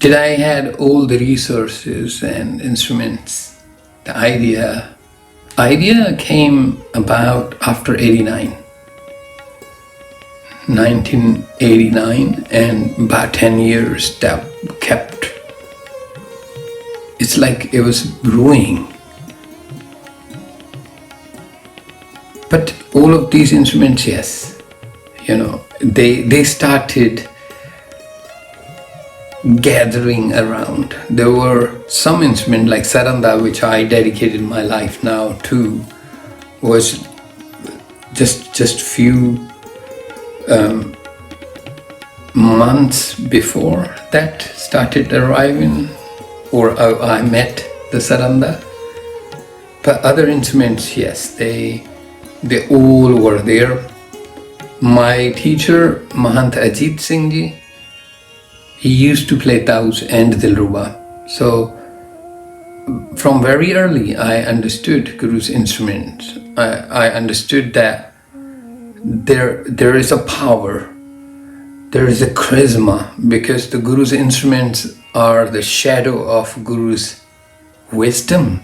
Till I had all the resources and instruments. The idea came about after 1989, and about 10 years that kept. It's like it was brewing. But all of these instruments, yes, they started gathering around. There were some instruments like saranda, which I dedicated my life now to, was just few months before that started arriving, or I met the saranda. But other instruments, yes, they all were there. My teacher, Mahant Ajit Singh ji, he used to play taus and dilruba. So from very early, I understood Guru's instruments. I understood that there is a power, there is a charisma, because the Guru's instruments are the shadow of Guru's wisdom.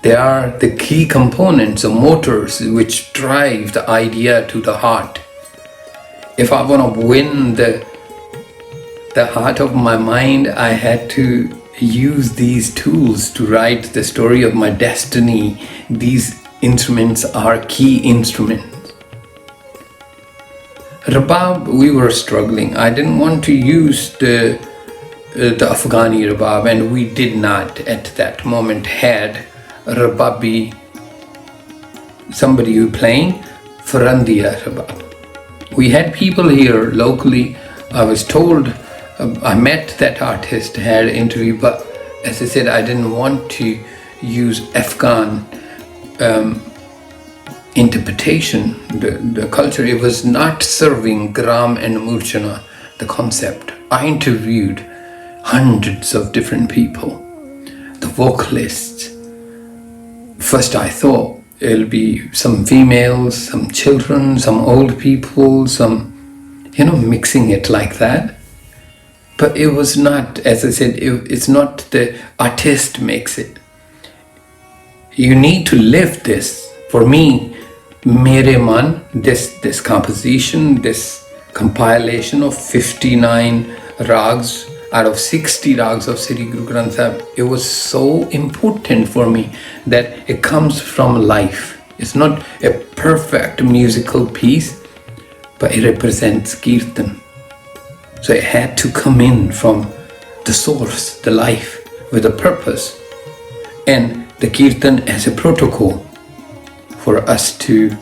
They are the key components, the motors which drive the idea to the heart. If I want to win the heart of my mind, I had to use these tools to write the story of my destiny. These instruments are key instruments. Rabab, we were struggling. I didn't want to use the Afghani rabab, and we did not at that moment had rababi, somebody who playing Farandiya rabab. We had people here locally. I was told, I met that artist, had an interview, but as I said, I didn't want to use Afghan interpretation, the culture. It was not serving Gram and Murchana, the concept. I interviewed hundreds of different people, the vocalists. First I thought it'll be some females, some children, some old people, some, mixing it like that. But it was not, as I said, it's not the artist makes it. You need to live this. For me, Mere Mun, this composition, this compilation of 59 rags out of 60 rags of Sri Guru Granth Sahib, it was so important for me that it comes from life. It's not a perfect musical piece, but it represents Kirtan. So it had to come in from the source, the life, with a purpose. And the Kirtan as a protocol for us to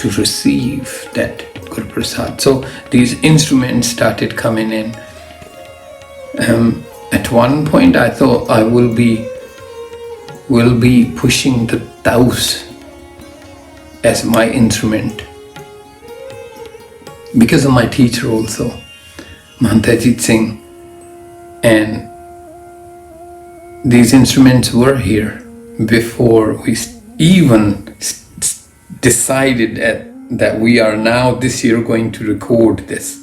receive that Guru Prasad. So these instruments started coming in. At one point I thought I will be pushing the taus as my instrument, because of my teacher also, Mahant Ajit Singh. And these instruments were here before we even decided that we are now this year going to record this.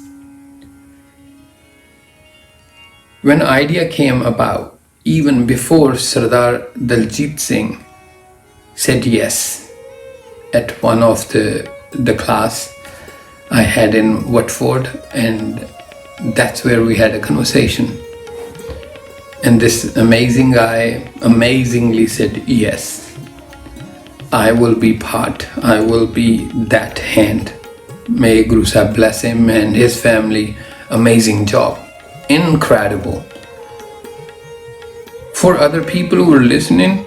When idea came about, even before Sardar Daljit Singh said yes at one of the class I had in Watford, and that's where we had a conversation. And this amazing guy amazingly said, yes, I will be part, I will be that hand. May Guru Sahib bless him and his family. Amazing job. Incredible. For other people who were listening,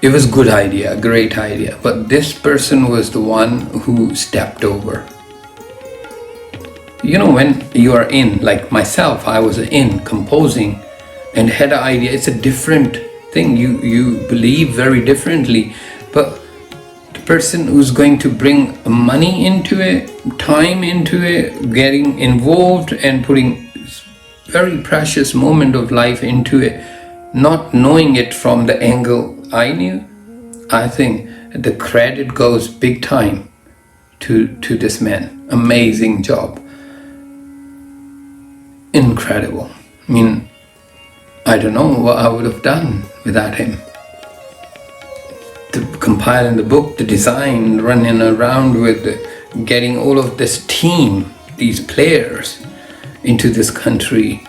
it was good idea, great idea. But this person was the one who stepped over. When you are in, like myself, I was in composing and had an idea. It's a different thing. You believe very differently. But the person who's going to bring money into it, time into it, getting involved and putting very precious moment of life into it, not knowing it from the angle I knew, I think the credit goes big time to this man. Amazing job. Incredible. I mean, I don't know what I would have done without him. Compiling the book, the design, running around with getting all of this team, these players into this country,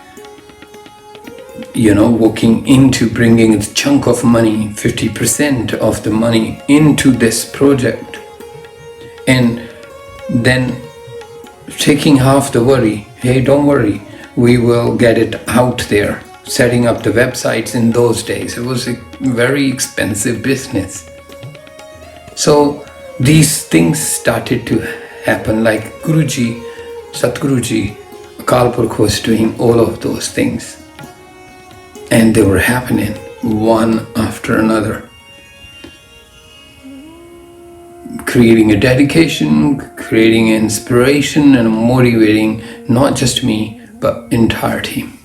working into bringing a chunk of money, 50% of the money into this project, and then taking half the worry. Hey, don't worry, we will get it out there. Setting up the websites in those days, it was a very expensive business. So these things started to happen, like Guruji, Satguruji, Akal Purkh was doing all of those things. And they were happening one after another. Creating a dedication, creating inspiration and motivating not just me, but entire team.